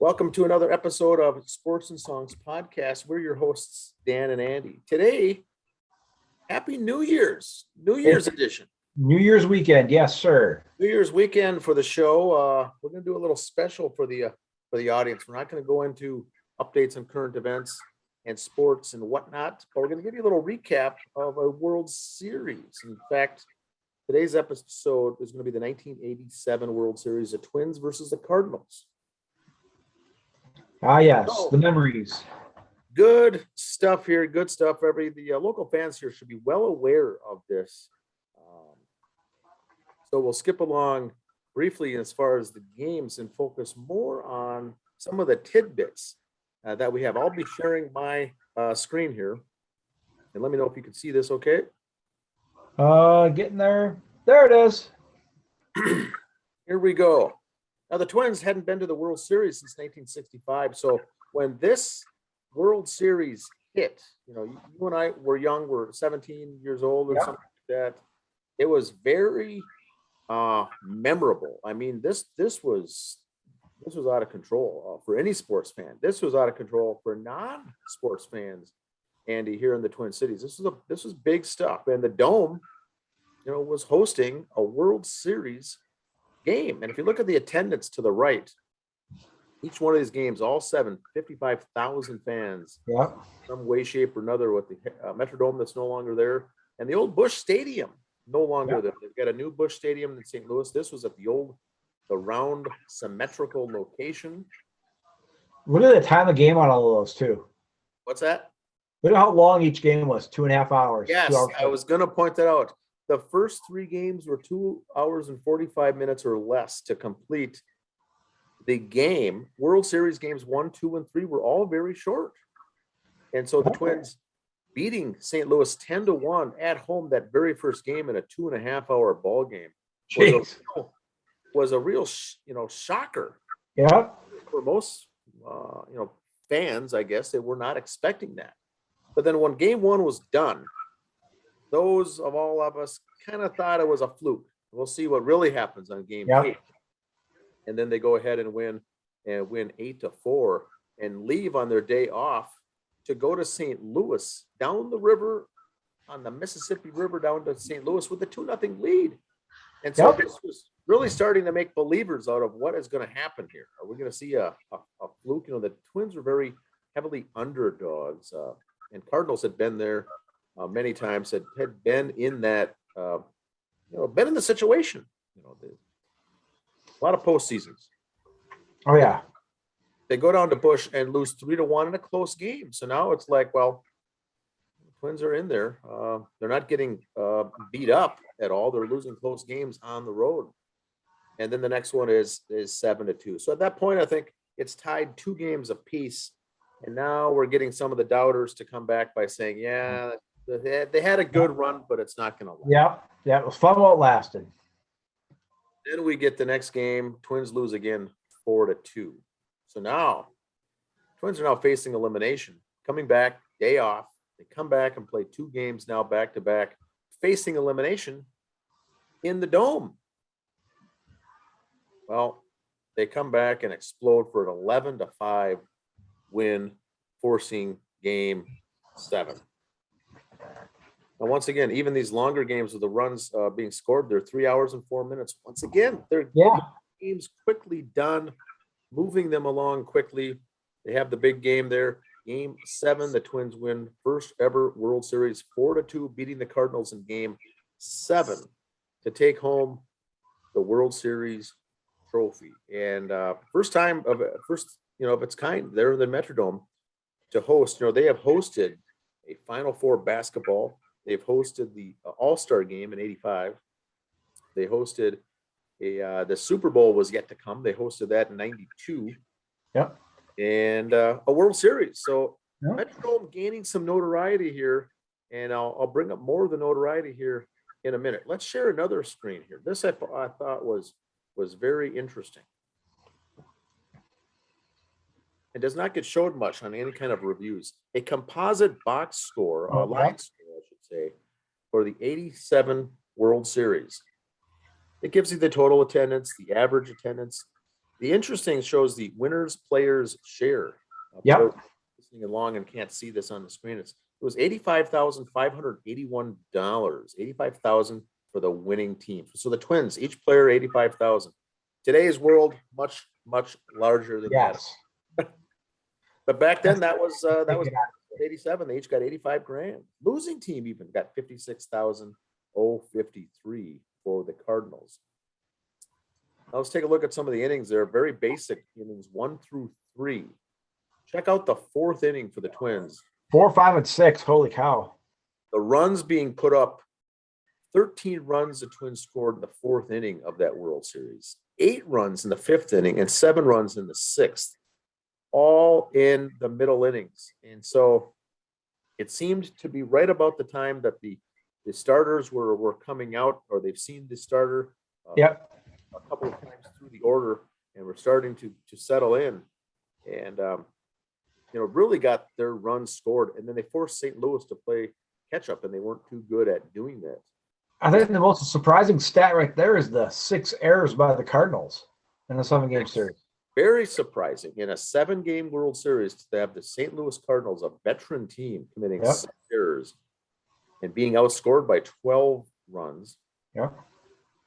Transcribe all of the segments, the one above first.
Welcome to another episode of Sports and Songs Podcast. We're your hosts, Dan and Andy. Today, happy New Year's edition. New Year's weekend, yes, sir. New Year's weekend for the show. We're going to do a little special for the audience. We're not going to go into updates on current events and sports and whatnot, but we're going to give you a little recap of a World Series. In fact, today's episode is going to be the 1987 World Series, the Twins versus the Cardinals. Ah, yes, the memories. Good stuff here. Good stuff. The local fans here should be well aware of this. So we'll skip along briefly as far as the games and focus more on some of the tidbits that we have. I'll be sharing my screen here, and let me know if you can see this. Okay. Getting there. There it is. Here we go. Now, the Twins hadn't been to the World Series since 1965. So when this World Series hit, you and I were young, we're 17 years old or something like that. It was very memorable. I mean, this was out of control for any sports fan. This was out of control for non-sports fans, Andy, here in the Twin Cities. This was big stuff. And the Dome, was hosting a World Series game. And if you look at the attendance to the right, each one of these games, all 55,000 fans, some way, shape, or another, with the Metrodome that's no longer there, and the old Busch Stadium no longer there. They've got a new Busch Stadium in St. Louis. This was at the round symmetrical location. Look at the time of game on all of those too. What's that? Look at how long each game was, 2.5 hours. Yes, I was going to point that out. The first three games were 2 hours and 45 minutes or less to complete the game. World Series games 1, 2, and 3 were all very short. And so the Twins beating St. Louis 10-1 at home that very first game in a 2.5-hour ball game was a real shocker. Yeah. For most fans, I guess they were not expecting that. But then when game one was done, those of all of us kind of thought it was a fluke. We'll see what really happens on game 8. And then they go ahead and win 8-4 and leave on their day off to go to St. Louis, down the river on the Mississippi River, down to St. Louis with a 2-0 lead. And so this was really starting to make believers out of what is going to happen here. Are we going to see a fluke? The Twins were very heavily underdogs, and Cardinals had been there many times, had been in that, been in the situation, a lot of postseasons. Oh, yeah. They go down to Busch and lose 3-1 in a close game. So now it's like, well, the Twins are in there. They're not getting beat up at all. They're losing close games on the road. And then the next one is 7-2. So at that point, I think it's tied 2 games apiece. And now we're getting some of the doubters to come back by saying, yeah, they had a good run, but it's not going to last. Yeah, it was fun while it lasted. Then we get the next game. Twins lose again 4-2. So now Twins are now facing elimination, coming back, day off. They come back and play 2 games now back to back, facing elimination in the Dome. Well, they come back and explode for an 11-5 win, forcing game 7. Now, once again, even these longer games with the runs being scored, they're 3 hours and 4 minutes. Once again, they're getting games quickly done, moving them along quickly. They have the big game there. Game 7, the Twins win first ever World Series 4-2, beating the Cardinals in game 7 to take home the World Series trophy. And first time of its kind there in the Metrodome to host. They have hosted a Final Four basketball. They've hosted the All-Star game in '85. They hosted the Super Bowl was yet to come. They hosted that in '92. Yep. And a World Series. So Metrodome gaining some notoriety here, and I'll bring up more of the notoriety here in a minute. Let's share another screen here. This I thought was very interesting. It does not get showed much on any kind of reviews. A composite box score, a line score, I should say, for the '87 World Series. It gives you the total attendance, the average attendance, The interesting shows the winners players share. Yep. For those listening along and can't see this on the screen, it was $85,581. 85,000 for the winning team. So the Twins, each player 85,000. Today's world, much larger than Yes. that. But back then, that was 87. They each got 85 grand. Losing team even got 56,053 for the Cardinals. Now let's take a look at some of the innings. They're very basic innings, 1 through 3. Check out the 4th inning for the Twins. 4, 5, and 6. Holy cow. The runs being put up, 13 runs the Twins scored in the 4th inning of that World Series, 8 runs in the 5th inning, and 7 runs in the 6th, all in the middle innings. And so it seemed to be right about the time that the starters were coming out, or they've seen the starter Yep. a couple of times through the order, and we're starting to settle in. And really got their runs scored, and then they forced St. Louis to play catch up, and they weren't too good at doing that. I think the most surprising stat right there is the 6 errors by the Cardinals in the 7-game series. Very surprising in a 7-game World Series to have the St. Louis Cardinals, a veteran team, committing 6 errors and being outscored by 12 runs. Yeah.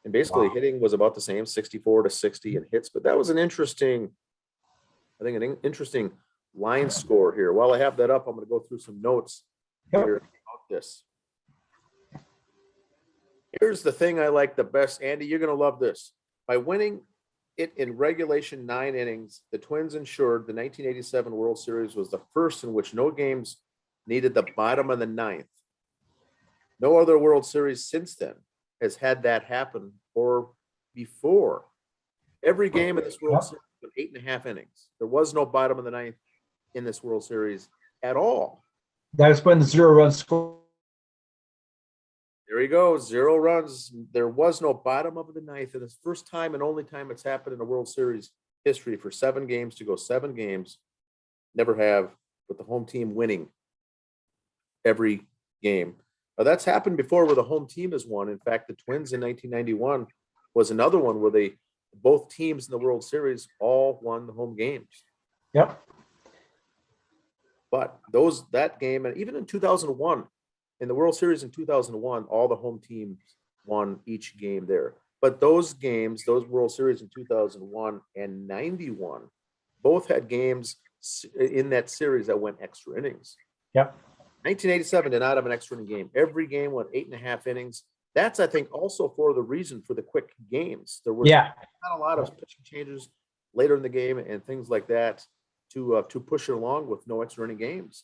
And basically hitting was about the same, 64 to 60 in hits. But that was an interesting line score here. While I have that up, I'm going to go through some notes here about this. Here's the thing I like the best. Andy, you're going to love this. By winning it in regulation 9 innings, the Twins ensured the 1987 World Series was the first in which no games needed the bottom of the 9th. No other World Series since then has had that happen or before. Every game in this World Series was 8.5 innings. There was no bottom of the 9th in this World Series at all. That's when the 0-run score. There you go, 0 runs. There was no bottom of the 9th, and it's first time and only time it's happened in a World Series history for 7 games to go 7 games. Never have, with the home team winning every game. Now, that's happened before where the home team has won. In fact, the Twins in 1991 was another one where both teams in the World Series all won the home games. Yep. But that game, and even in 2001, in the World Series in 2001, all the home teams won each game there. But those games, those World Series in 2001 and 91, both had games in that series that went extra innings. Yep. 1987 did not have an extra inning game. Every game went 8.5 innings. That's, I think, also for the reason for the quick games. There was not a lot of pitching changes later in the game and things like that to push it along with no extra inning games.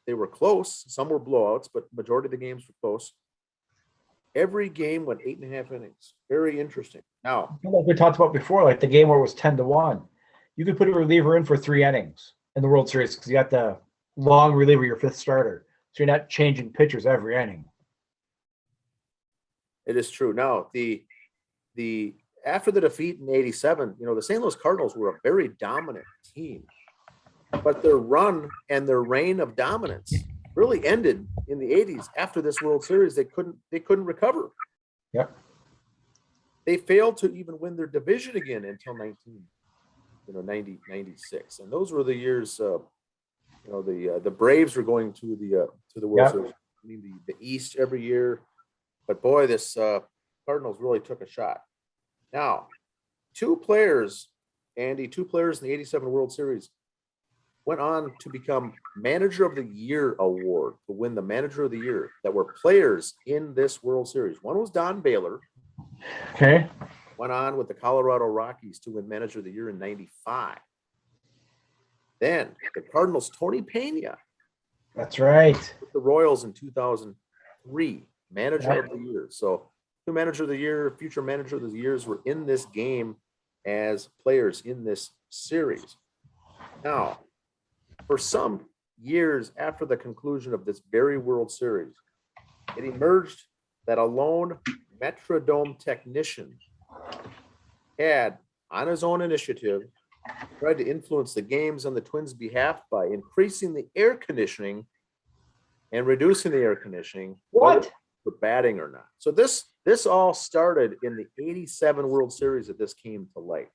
They were close. Some were blowouts, but majority of the games were close. Every game went 8.5 innings. Very interesting. Now, like we talked about before, like the game where it was 10-1, you could put a reliever in for 3 innings in the World Series because you got the long reliever, your 5th starter. So you're not changing pitchers every inning. It is true. Now, the after the defeat in 87, the St. Louis Cardinals were a very dominant team. But their run and their reign of dominance really ended in the 80s. After this World Series, they couldn't recover. Yep. They failed to even win their division again until 96. And those were the years the Braves were going to the World Series, the East every year. But boy, this Cardinals really took a shot. Now, 2 players, Andy, 2 players in the 87 World Series went on to become Manager of the Year award, to win the Manager of the Year, that were players in this World Series. One was Don Baylor. Okay. Went on with the Colorado Rockies to win Manager of the Year in 95. Then the Cardinals' Tony Pena. That's right. With the Royals in 2003, Manager of the Year. So 2 Manager of the Year, future Manager of the Years were in this game as players in this series. Now, for some years after the conclusion of this very World Series, it emerged that a lone Metrodome technician had, on his own initiative, tried to influence the games on the Twins' behalf by increasing the air conditioning and reducing the air conditioning, whether for batting or not. So this all started in the 87 World Series that this came to light.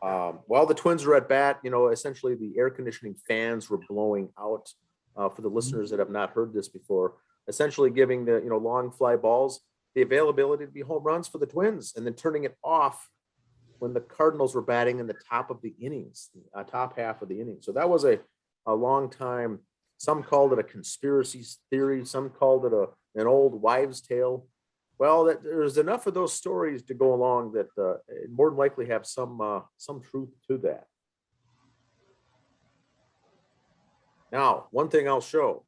While the Twins were at bat, essentially the air conditioning fans were blowing out. For the listeners that have not heard this before, essentially giving the long fly balls the availability to be home runs for the Twins, and then turning it off when the Cardinals were batting in the top of the innings, top half of the inning. So that was a long time. Some called it a conspiracy theory. Some called it an old wives' tale. Well, there's enough of those stories to go along that more than likely have some truth to that. Now, one thing I'll show.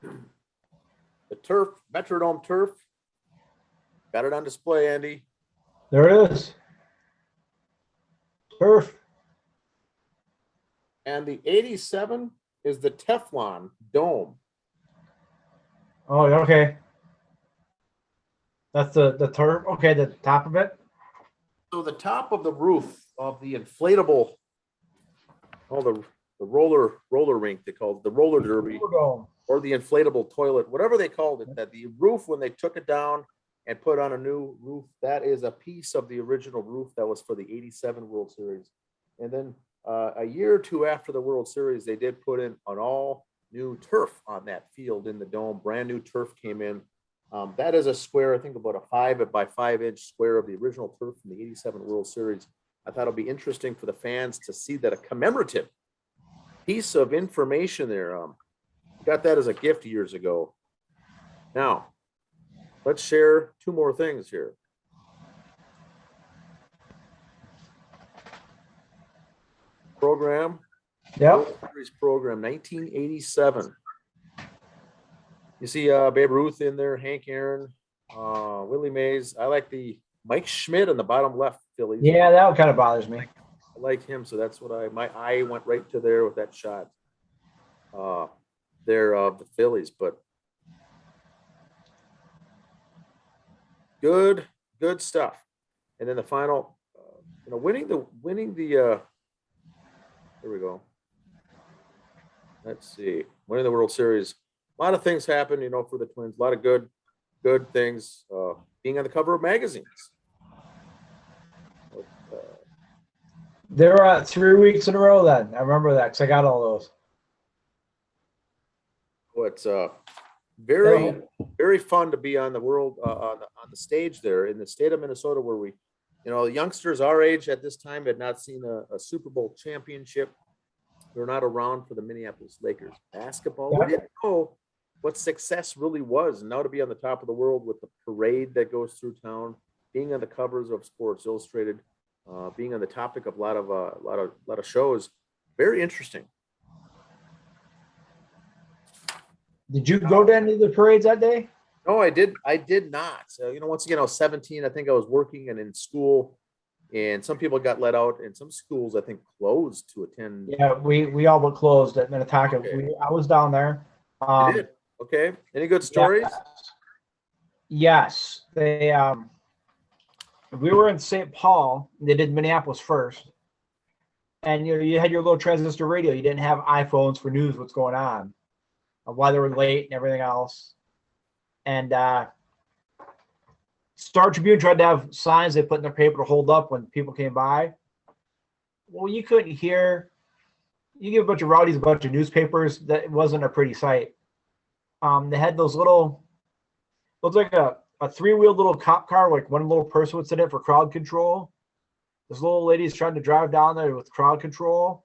The turf, Metrodome turf. Got it on display, Andy. There it is. Turf. And the 87 is the Teflon dome. Oh, okay. That's the turf. Okay, the top of it. So the top of the roof of the inflatable, the roller rink, they called it, the roller derby, or the inflatable toilet, whatever they called it, that the roof, when they took it down and put on a new roof, that is a piece of the original roof that was for the 87 World Series. And then a year or two after the World Series, they did put in an all new turf on that field in the dome. Brand new turf came in. That is a square, I think about a 5 by 5 inch square of the original turf from the 87 World Series. I thought it'll be interesting for the fans to see that a commemorative piece of information there. Got that as a gift years ago. Now, let's share two more things here. Program. Yep. World Series program, 1987. You see Babe Ruth in there, Hank Aaron, Willie Mays. I like the Mike Schmidt on the bottom left Phillies. Yeah, that one kind of bothers me. I like him, so that's what my eye went right to there with that shot there of the Phillies. But good stuff. And then the final, winning the here we go. Let's see, winning the World Series. A lot of things happened, for the Twins. A lot of good things. Being on the cover of magazines. They were 3 weeks in a row then. I remember that because I got all those. Oh, it's very, very fun to be on the world on the stage there in the state of Minnesota, where we, youngsters our age at this time had not seen a Super Bowl championship. We were not around for the Minneapolis Lakers basketball. Yeah. We didn't know what success really was. And now to be on the top of the world with the parade that goes through town, being on the covers of Sports Illustrated, being on the topic of a lot of shows, very interesting. Did you go to any of the parades that day? No, I did not. So, once again, I was 17. I think I was working and in school, and some people got let out, and some schools I think closed to attend. Yeah, we all but closed at Minnetonka. Okay. I was down there. You did? Okay. Any good stories? Yes. They we were in St. Paul. They did Minneapolis first. And you had your little transistor radio. You didn't have iPhones for news, what's going on, why they were late and everything else. And Star Tribune tried to have signs they put in their paper to hold up when people came by. Well, you couldn't hear. You give a bunch of rowdies a bunch of newspapers. That wasn't a pretty sight. They had those little, looks like a 3-wheeled little cop car, like one little person would sit in it for crowd control. This little lady's trying to drive down there with crowd control.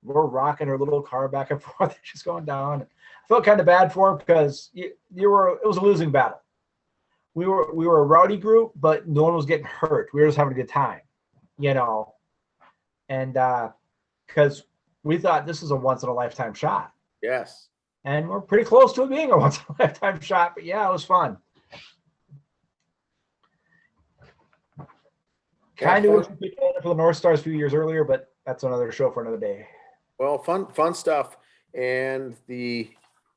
We're rocking her little car back and forth. She's going down. I felt kind of bad for him because it was a losing battle. We were a rowdy group, but no one was getting hurt. We were just having a good time, and because we thought this is a once in a lifetime shot. Yes. And we're pretty close to it being a once in a lifetime shot, but yeah, it was fun. Kind of wish we could for the North Stars a few years earlier, but that's another show for another day. Well, fun stuff. And the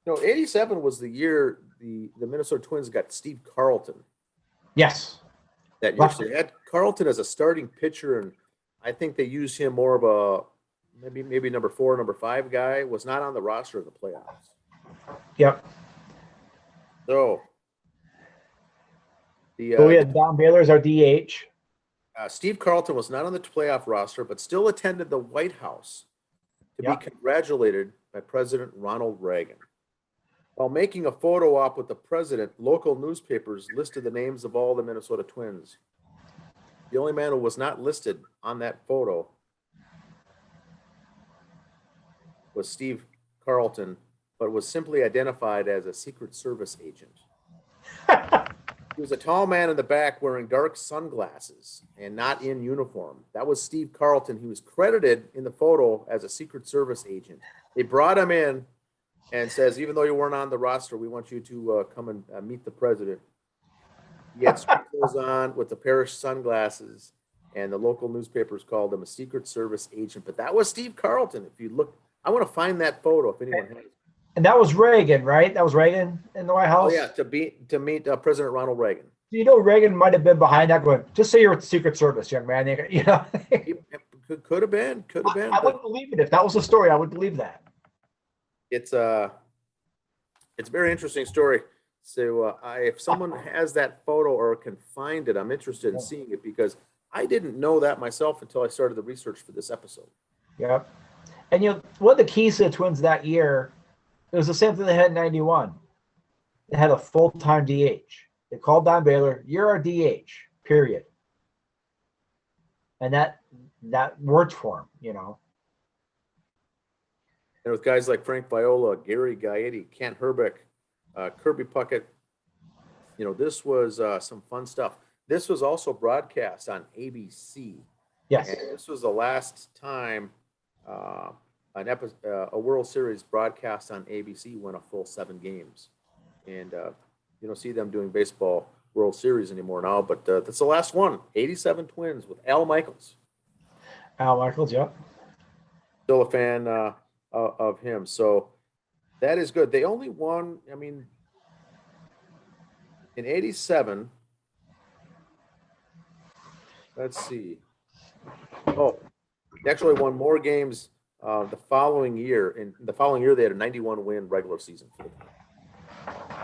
87 was the year the Minnesota Twins got Steve Carlton. Yes. That year. So they had Carlton as a starting pitcher, and I think they used him more of a maybe number 4, number 5 guy. Was not on the roster of the playoffs. Yep. So The, So we had Don Baylor as our DH. Steve Carlton was not on the playoff roster, but still attended the White House to be Yep. congratulated by President Ronald Reagan. While making a photo op with the president, local newspapers listed the names of all the Minnesota Twins. The only man who was not listed on that photo was Steve Carlton, but was simply identified as a Secret Service agent. He was a tall man in the back wearing dark sunglasses and not in uniform. That was Steve Carlton. He was credited in the photo as a Secret Service agent. They brought him in and says, even though you weren't on the roster, we want you to come and meet the president. He had street clothes on with a pair of sunglasses, and the local newspapers called him a Secret Service agent. But that was Steve Carlton. If you look, I want to find that photo if anyone has it. And that was Reagan, right? That was Reagan in the White House? Oh, yeah, to meet President Ronald Reagan. You know, Reagan might have been behind that going, just say you're with the Secret Service, young man. You know, Could have been. I wouldn't believe it. If that was the story, I would believe that. It's a very interesting story. So if someone has that photo or can find it, I'm interested in seeing it because I didn't know that myself until I started the research for this episode. Yep. And you know, one of the keys to the Twins that year, it was the same thing they had in 91. They had a full-time DH. They called Don Baylor, you're our DH, period. And that worked for him, you know. And with guys like Frank Viola, Gary Gaetti, Kent Herbeck, Kirby Puckett, you know, this was some fun stuff. This was also broadcast on ABC. Yes. And this was the last time a World Series broadcast on ABC went a full 7 games. And you don't see them doing baseball World Series anymore now, but that's the last one. 87 Twins with Al Michaels. Al Michaels, yep. Still a fan of him. So that is good. They only won, I mean, in 87, let's see. Oh, they actually won more games the following year. In the following year, they had a 91-win regular season for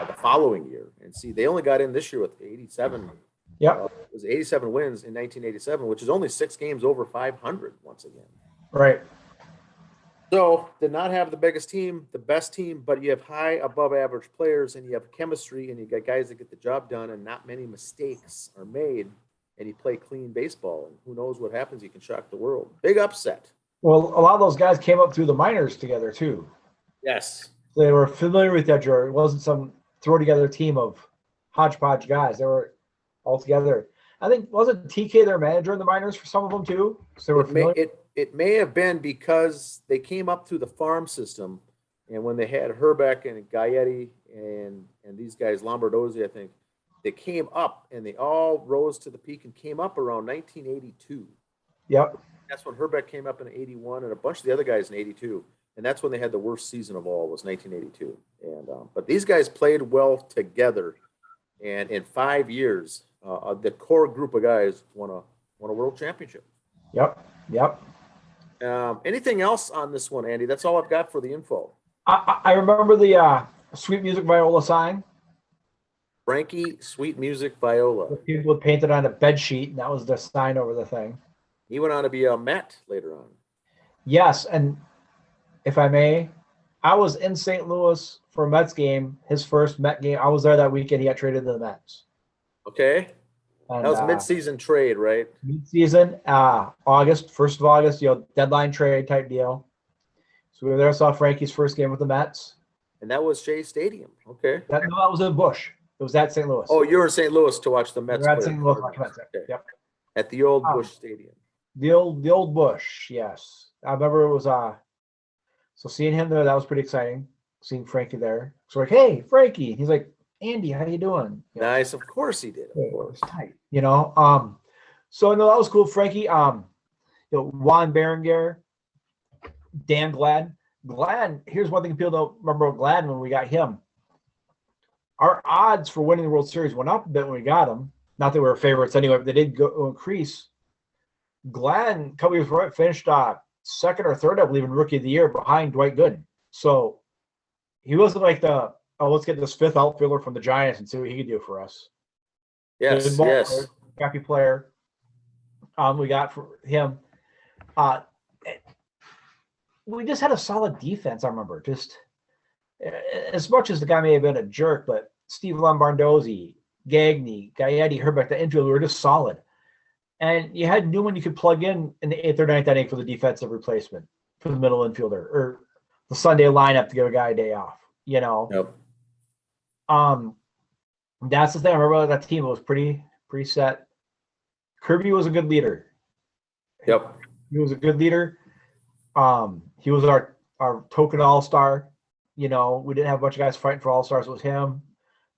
the following year. And see, they only got in this year with 87. Yep. It was 87 wins in 1987, which is only 6 games over 500 once again. Right. So did not have the biggest team, the best team, but you have high above average players and you have chemistry and you got guys that get the job done and not many mistakes are made and you play clean baseball. And who knows what happens? You can shock the world. Big upset. Well, a lot of those guys came up through the minors together too. Yes. They were familiar with that. It wasn't some throw together team of hodgepodge guys. They were all together. I think, wasn't TK their manager in the minors for some of them too? So they were familiar. It may have been because they came up through the farm system, and when they had Herbeck and Gaetti and these guys, Lombardozzi, I think, they came up and they all rose to the peak and came up around 1982. Yep. That's when Herbeck came up in 81 and a bunch of the other guys in 82. And that's when they had the worst season of all, was 1982. And but these guys played well together, and in 5 years, the core group of guys won a world championship. Yep. Anything else on this one, Andy? That's all I've got for the info. I remember the Sweet Music Viola sign. Frankie Sweet Music Viola. People would paint it on a bed sheet, and that was the sign over the thing. He went on to be a Met later on. Yes, and if I may, I was in St. Louis for a Mets game, his first Met game. I was there that weekend. He got traded to the Mets. Okay. And, that was mid-season trade, right? Mid-season, August, 1st of August, deadline trade type deal. So we were there, saw Frankie's first game with the Mets. And that was Shea Stadium. Okay. That was in Busch. It was at St. Louis. Oh, you were in St. Louis to watch the Mets. We were at St. Louis to watch the Mets. Okay. Yep. At the old Busch Stadium. The old Busch, yes. I remember it was so seeing him there, that was pretty exciting. Seeing Frankie there. So like, hey, Frankie. He's like, Andy, how you doing? Nice. Of course he did. Of course. Tight. So no, that was cool. Frankie, Juan Berenguer, Dan Glad. Here's one thing people don't remember about Glad when we got him. Our odds for winning the World Series went up a bit when we got him. Not that we were favorites anyway, but they did go increase. Glad, a couple years right, finished second or third, I believe, in Rookie of the Year behind Dwight Gooden. So he wasn't like let's get this fifth outfielder from the Giants and see what he could do for us. Yes, ball yes. player, crappy player. We got for him. We just had a solid defense. I remember just as much as the guy may have been a jerk, but Steve Lombardozzi, Gagné, Gaetti, Herbeck, the infield were just solid. And you had Newman you could plug in the 8th or 9th inning for the defensive replacement for the middle infielder or the Sunday lineup to give a guy a day off. Yep. That's the thing. I remember that team was pretty set. Kirby was a good leader. Yep. He was a good leader. He was our token all-star. We didn't have a bunch of guys fighting for all-stars. It was him,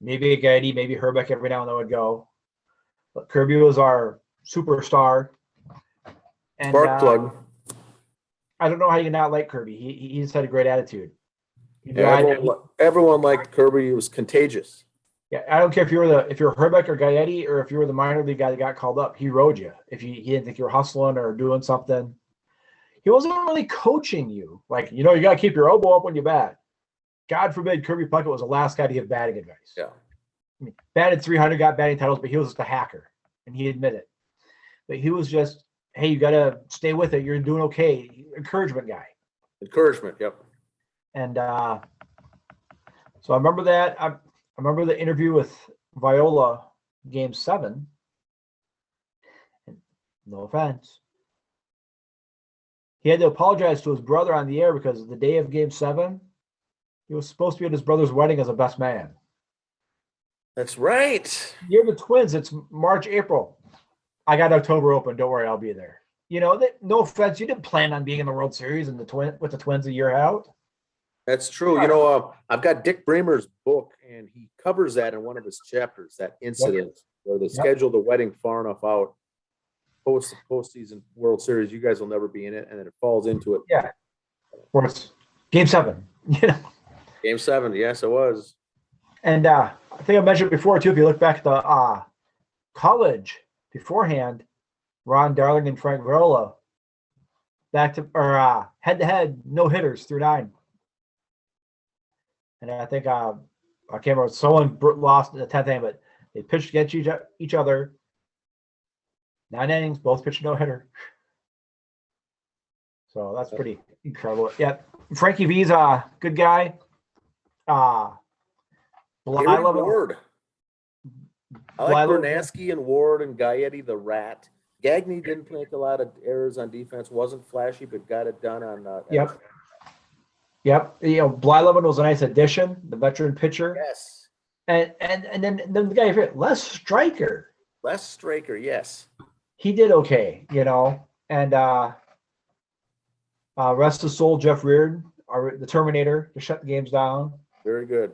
maybe a Gaetti, maybe Herbeck every now and then would go. But Kirby was our superstar. And Spark plug. I don't know how you can not like Kirby. He just had a great attitude. Yeah, everyone liked Kirby. He was contagious. Yeah, I don't care if you're Herbeck or Gaetti or if you were the minor league guy that got called up. He rode you. If he didn't think you were hustling or doing something, he wasn't really coaching you. Like you got to keep your elbow up when you bat. God forbid Kirby Puckett was the last guy to give batting advice. Yeah, I mean, batted 300, got batting titles, but he was just a hacker, and he admitted it. But he was just, hey, you got to stay with it. You're doing okay. Encouragement guy. Encouragement. Yep. And so I remember that. I remember the interview with Viola, Game 7. No offense. He had to apologize to his brother on the air because the day of Game 7, he was supposed to be at his brother's wedding as a best man. That's right. You're the Twins. It's March, April. I got October open. Don't worry, I'll be there. No offense. You didn't plan on being in the World Series and with the Twins a year out. That's true. I've got Dick Bremer's book, and he covers that in one of his chapters, that incident where they scheduled the wedding far enough out postseason World Series. You guys will never be in it, and then it falls into it. Yeah. Or it's Game 7. Game 7. Yes, it was. And I think I mentioned before, too, if you look back at the college beforehand, Ron Darling and Frank Viola head-to-head, no hitters through 9. And I think I can't remember, someone lost in the 10th inning, but they pitched against each other. 9 innings, both pitched no hitter. So that's pretty incredible. Yeah, Frankie V's a good guy. Ward. I like Bernansky and Ward and Gaetti the Rat. Gagné didn't make a lot of errors on defense. Wasn't flashy, but got it done on. Yep. Blyleven was a nice addition, the veteran pitcher. Yes. And then the guy here, Les Stryker. Les Stryker, yes. He did okay, and rest his soul, Jeff Reardon, the Terminator, to shut the games down. Very good.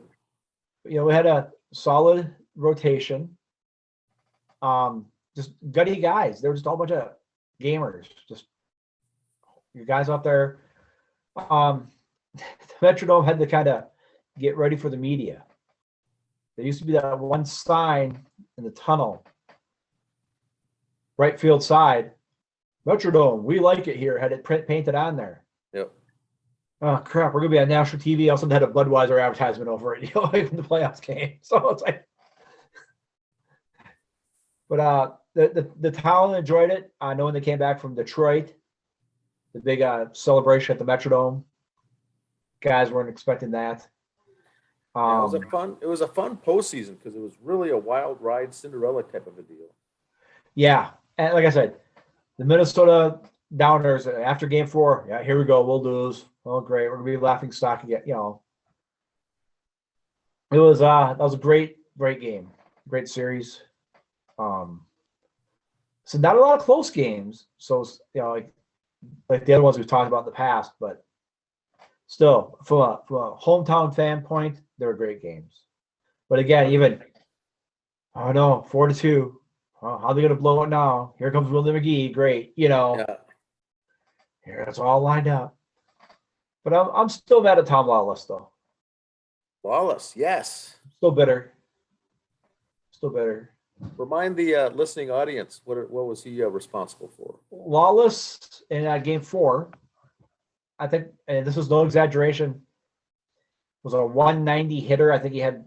We had a solid rotation. Just gutty guys. There were just a whole bunch of gamers. Just you guys out there. The Metrodome had to kind of get ready for the media. There used to be that one sign in the tunnel, right field side. Metrodome, we like it here. Had it painted on there. Yep. Oh crap! We're gonna be on national TV. Also had a Budweiser advertisement over it, in the playoffs game. So it's like, but the town enjoyed it. Knowing they came back from Detroit, the big celebration at the Metrodome. Guys weren't expecting that. It was a fun postseason because it was really a wild ride, Cinderella type of a deal. Yeah, and like I said, the Minnesota Downers after Game 4. Yeah, here we go. We'll lose. Oh, great. We're gonna be laughing stock again. It was that was a great game, great series. So not a lot of close games. So like the other ones we've talked about in the past, but still from a hometown fan point, they were great games. But again, even 4-2. How are they gonna blow it now? Here comes Willie McGee. Great, Yeah. Here it's all lined up. But I'm still mad at Tom Lawless, though. Lawless, yes. Still bitter. Remind the listening audience what was he responsible for? Lawless in Game 4, I think, and this was no exaggeration, was a 190 hitter. I think he had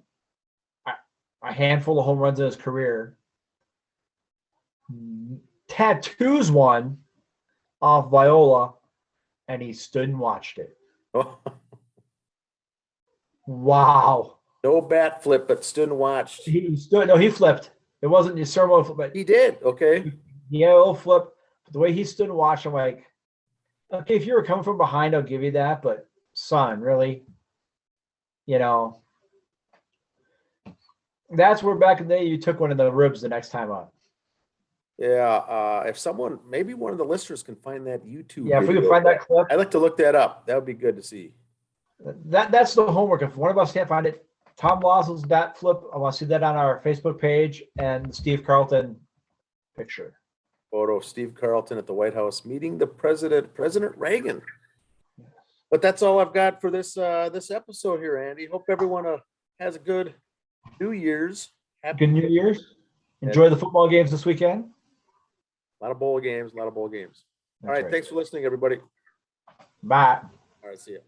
a handful of home runs in his career. tattoos one off Viola, and he stood and watched it. Oh, Wow. no bat flip, but stood and watched. He stood. No, he flipped. It wasn't his servo flip, but He did. Okay. he had a little flip. But the way he stood and watched, I'm like, okay, if you were coming from behind, I'll give you that. But son, really, that's where back in the day you took one of the ribs the next time up. Yeah. If someone, maybe one of the listeners can find that YouTube. Yeah, if we can video, find that clip, I'd like to look that up. That would be good to see. that's the homework. If one of us can't find it, Tom Lawson's bat flip, I want to see that on our Facebook page, and Steve Carlton picture. Photo of Steve Carlton at the White House meeting the President Reagan. But that's all I've got for this episode here, Andy. Hope everyone has a good New Year's. Good New Year's. Enjoy the football games this weekend. A lot of bowl games. All right. Right. Thanks for listening, everybody. Bye. All right. See you.